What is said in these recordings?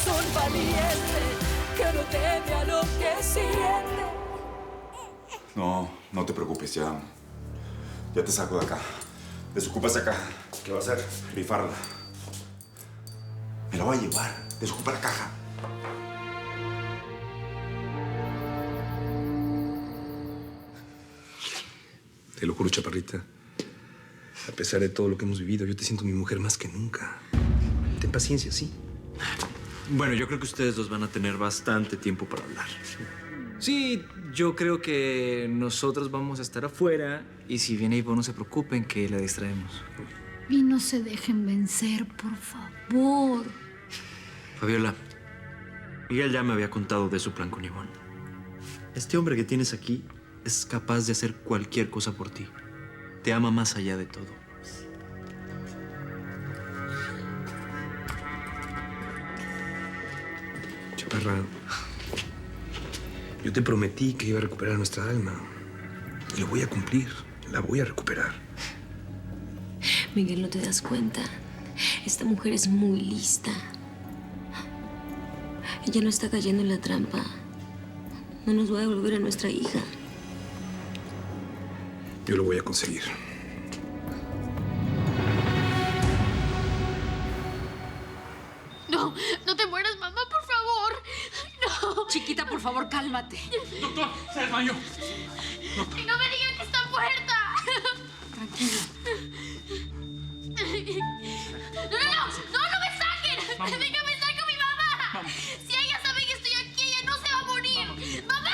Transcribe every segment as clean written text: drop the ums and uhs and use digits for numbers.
un valiente que no teme a lo que siente. No te preocupes, ya te saco de acá. Desocupa esa caja. ¿Qué va a hacer? Rifarla. Me la voy a llevar. Desocupa la caja. Te lo juro, chaparrita. A pesar de todo lo que hemos vivido, yo te siento mi mujer más que nunca. Ten paciencia, ¿sí? Bueno, yo creo que ustedes dos van a tener bastante tiempo para hablar. Sí, yo creo que nosotros vamos a estar afuera y si viene Ivonne, no se preocupen que la distraemos. Y no se dejen vencer, por favor. Fabiola, Miguel ya me había contado de su plan con Ivonne. Este hombre que tienes aquí es capaz de hacer cualquier cosa por ti. Te ama más allá de todo. Chaparra, yo te prometí que iba a recuperar nuestra alma. Y lo voy a cumplir. La voy a recuperar. Miguel, ¿no te das cuenta? Esta mujer es muy lista. Ella no está cayendo en la trampa. No nos va a devolver a nuestra hija. Yo lo voy a conseguir. No, no te mueras, mamá, por favor. No. Chiquita, por favor, cálmate. Doctor, se desmayó. Y no me digan que está muerta. Tranquila. No me saquen. Vamos. Déjame estar con mi mamá. Vamos. Si ella sabe que estoy aquí, ella no se va a morir. ¡Mamá!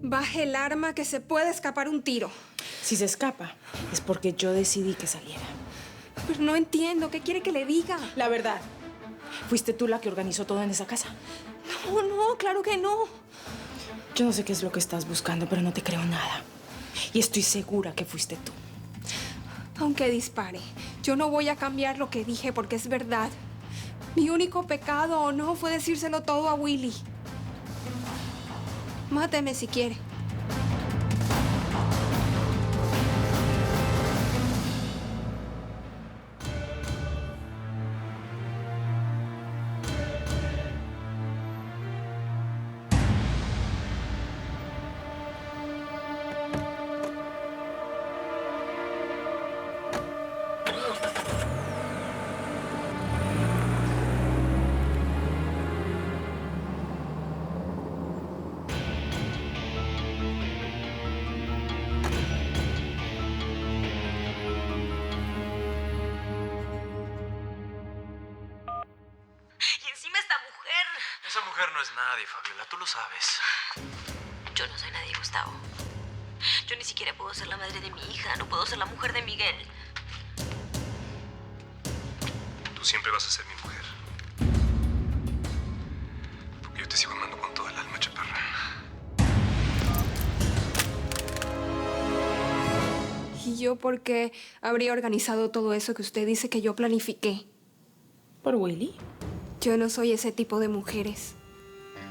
Baje el arma que se puede escapar un tiro. Si se escapa, es porque yo decidí que saliera. Pero no entiendo. ¿Qué quiere que le diga? La verdad, fuiste tú la que organizó todo en esa casa. No, claro que no. Yo no sé qué es lo que estás buscando, pero no te creo nada. Y estoy segura que fuiste tú. Aunque dispare, yo no voy a cambiar lo que dije porque es verdad. Mi único pecado o no fue decírselo todo a Willy. Máteme si quiere. Esa mujer no es nadie, Fabiola, tú lo sabes. Yo no soy nadie, Gustavo. Yo ni siquiera puedo ser la madre de mi hija. No puedo ser la mujer de Miguel. Tú siempre vas a ser mi mujer. Porque yo te sigo amando con toda el alma, chaparra. ¿Y yo por qué habría organizado todo eso que usted dice que yo planifiqué? ¿Por Willy? Yo no soy ese tipo de mujeres.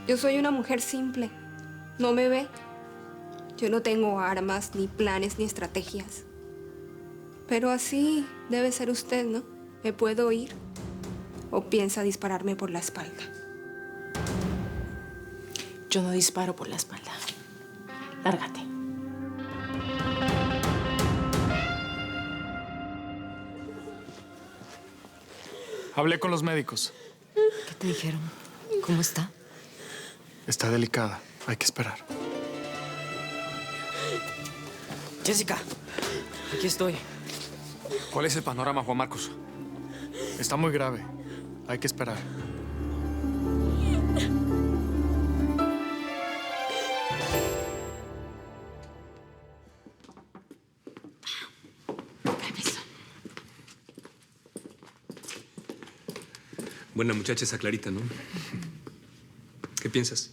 Yo soy una mujer simple. ¿No me ve? Yo no tengo armas, ni planes, ni estrategias. Pero así debe ser usted, ¿no? ¿Me puedo ir? ¿O piensa dispararme por la espalda? Yo no disparo por la espalda. Lárgate. Hablé con los médicos. ¿Qué te dijeron? ¿Cómo está? Está delicada. Hay que esperar. Jessica, aquí estoy. ¿Cuál es el panorama, Juan Marcos? Está muy grave. Hay que esperar. Permiso. Buena muchacha esa Clarita, ¿no? ¿Qué piensas?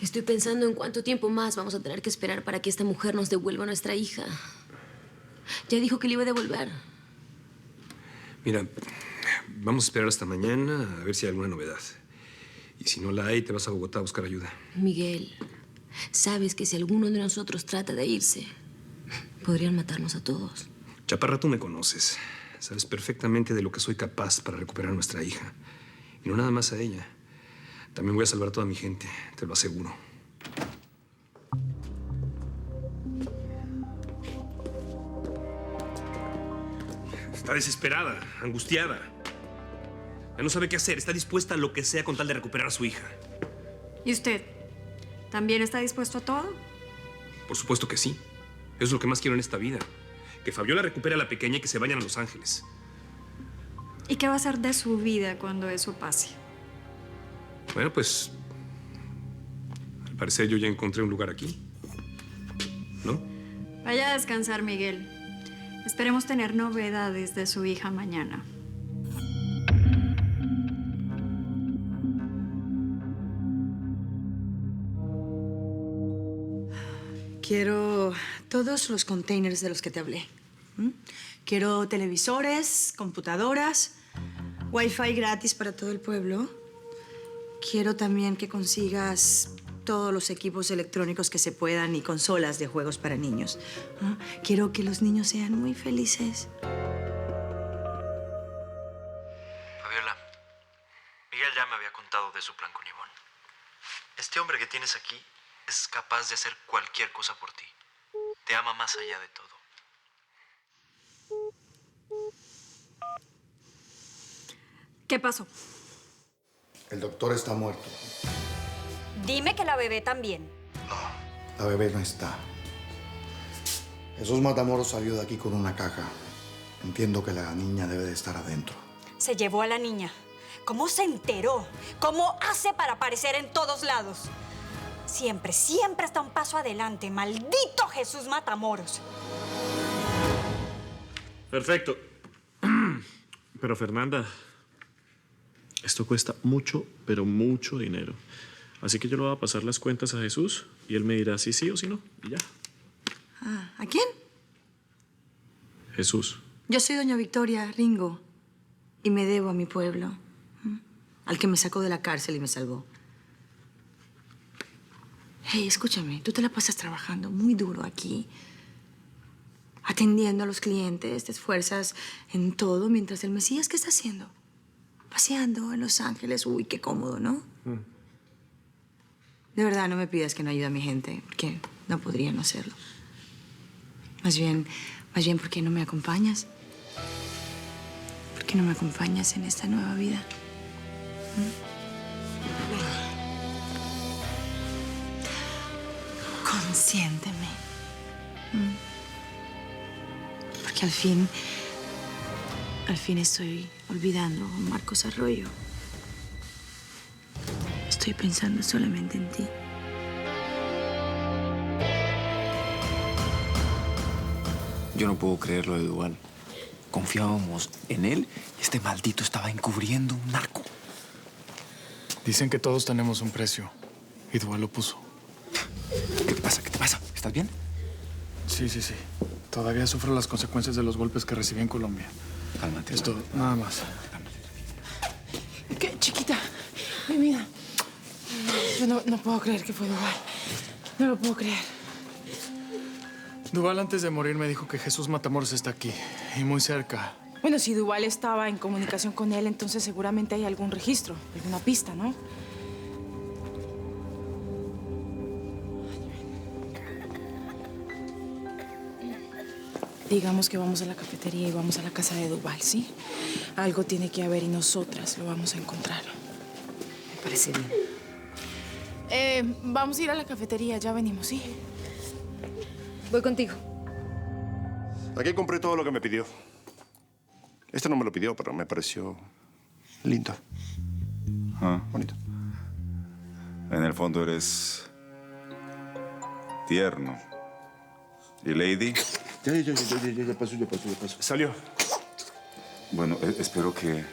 Estoy pensando en cuánto tiempo más vamos a tener que esperar para que esta mujer nos devuelva a nuestra hija. Ya dijo que le iba a devolver. Mira, vamos a esperar hasta mañana a ver si hay alguna novedad. Y si no la hay, te vas a Bogotá a buscar ayuda. Miguel, sabes que si alguno de nosotros trata de irse, podrían matarnos a todos. Chaparra, tú me conoces. Sabes perfectamente de lo que soy capaz para recuperar a nuestra hija. Y no nada más a ella. También voy a salvar a toda mi gente, te lo aseguro. Está desesperada, angustiada. Ya no sabe qué hacer. Está dispuesta a lo que sea con tal de recuperar a su hija. ¿Y usted? ¿También está dispuesto a todo? Por supuesto que sí. Eso es lo que más quiero en esta vida. Que Fabiola recupere a la pequeña y que se vayan a Los Ángeles. ¿Y qué va a hacer de su vida cuando eso pase? Bueno, pues... al parecer yo ya encontré un lugar aquí. ¿No? Vaya a descansar, Miguel. Esperemos tener novedades de su hija mañana. Quiero todos los containers de los que te hablé. Quiero televisores, computadoras, wifi gratis para todo el pueblo. Quiero también que consigas todos los equipos electrónicos que se puedan y consolas de juegos para niños. Quiero que los niños sean muy felices. Fabiola, Miguel ya me había contado de su plan con Ivonne. Este hombre que tienes aquí es capaz de hacer cualquier cosa por ti. Te ama más allá de todo. ¿Qué pasó? El doctor está muerto. Dime que la bebé también. La bebé no está. Jesús Matamoros salió de aquí con una caja. Entiendo que la niña debe de estar adentro. Se llevó a la niña. ¿Cómo se enteró? ¿Cómo hace para aparecer en todos lados? Siempre, siempre está un paso adelante. ¡Maldito Jesús Matamoros! Perfecto. Pero Fernanda, esto cuesta mucho, pero mucho dinero. Así que yo le voy a pasar las cuentas a Jesús y él me dirá si sí o si no. Y ya. ¿A quién? Jesús. Yo soy doña Victoria Ringo y me debo a mi pueblo, al que me sacó de la cárcel y me salvó. Hey, escúchame, tú te la pasas trabajando muy duro aquí, atendiendo a los clientes, te esfuerzas en todo, mientras el Mesías, ¿qué está haciendo? Paseando en Los Ángeles. Uy, qué cómodo, ¿no? De verdad, no me pidas que no ayude a mi gente, porque no podría no hacerlo. Más bien, ¿por qué no me acompañas? ¿Por qué no me acompañas en esta nueva vida? Consiénteme. Porque al fin estoy olvidando a Marcos Arroyo. Estoy pensando solamente en ti. Yo no puedo creer lo de Duval. Confiábamos en él y este maldito estaba encubriendo un narco. Dicen que todos tenemos un precio y Duval lo puso. ¿Qué te pasa? ¿Qué te pasa? ¿Estás bien? Sí. Todavía sufro las consecuencias de los golpes que recibí en Colombia. Cálmate. Esto, nada más. ¿Qué, chiquita? Mi vida. Yo no puedo creer que fue Duval. No lo puedo creer. Duval antes de morir me dijo que Jesús Matamoros está aquí y muy cerca. Bueno, si Duval estaba en comunicación con él, entonces seguramente hay algún registro, alguna pista, ¿no? Digamos que vamos a la cafetería y vamos a la casa de Duval, ¿sí? Algo tiene que haber y nosotras lo vamos a encontrar. Me parece bien. Vamos a ir a la cafetería, ya venimos, ¿sí? Voy contigo. Aquí compré todo lo que me pidió. Este no me lo pidió, pero me pareció lindo. Bonito. En el fondo eres tierno. ¿Y Lady? Ya pasó. Salió. Bueno, espero que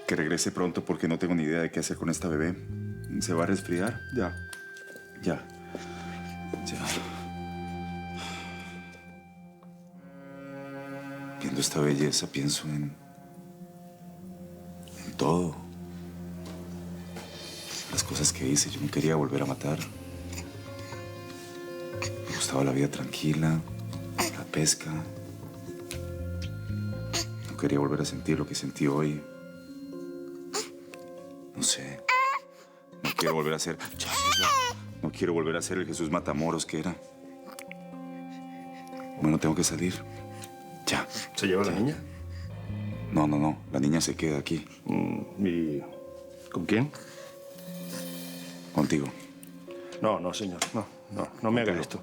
regrese pronto porque no tengo ni idea de qué hacer con esta bebé. ¿Se va a resfriar? Ya. Viendo esta belleza pienso en todo. Las cosas que hice, yo no quería volver a matar. Me gustaba la vida tranquila, la pesca. No quería volver a sentir lo que sentí hoy. No sé. No quiero volver a ser... No quiero volver a ser el Jesús Matamoros que era. Bueno, tengo que salir. Ya. ¿Se lleva la niña? No, no, no. La niña se queda aquí. ¿Y con quién? Contigo. No, no, señor. No me haga esto.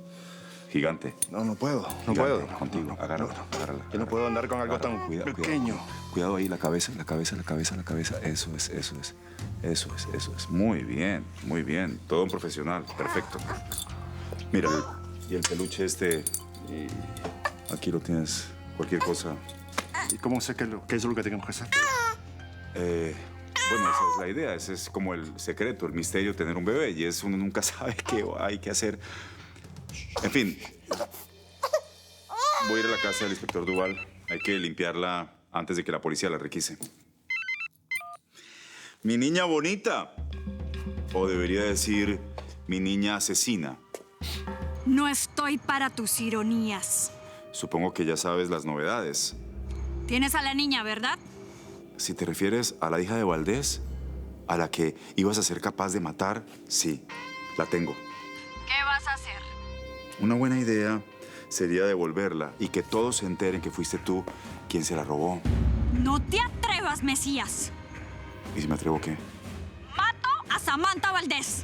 Gigante. No puedo. No Gigante, puedo. Contigo. Agárrala. Yo no puedo andar con algo tan pequeño. Cuidado ahí, la cabeza. Eso es. Muy bien. Todo un profesional. Perfecto. Mira, y el peluche este... Aquí lo tienes. Cualquier cosa. ¿Y cómo sé qué es lo que tengo que hacer? Bueno, esa es la idea. Ese es como el secreto, el misterio de tener un bebé. Y uno nunca sabe qué hay que hacer. En fin. Voy a ir a la casa del inspector Duval. Hay que limpiarla antes de que la policía la requise. Mi niña bonita. O debería decir, mi niña asesina. No estoy para tus ironías. Supongo que ya sabes las novedades. Tienes a la niña, ¿verdad? Si te refieres a la hija de Valdés, a la que ibas a ser capaz de matar, sí, la tengo. ¿Qué vas a hacer? Una buena idea sería devolverla y que todos se enteren que fuiste tú quien se la robó. No te atrevas, Mesías. ¿Y si me atrevo qué? Mato a Samantha Valdés.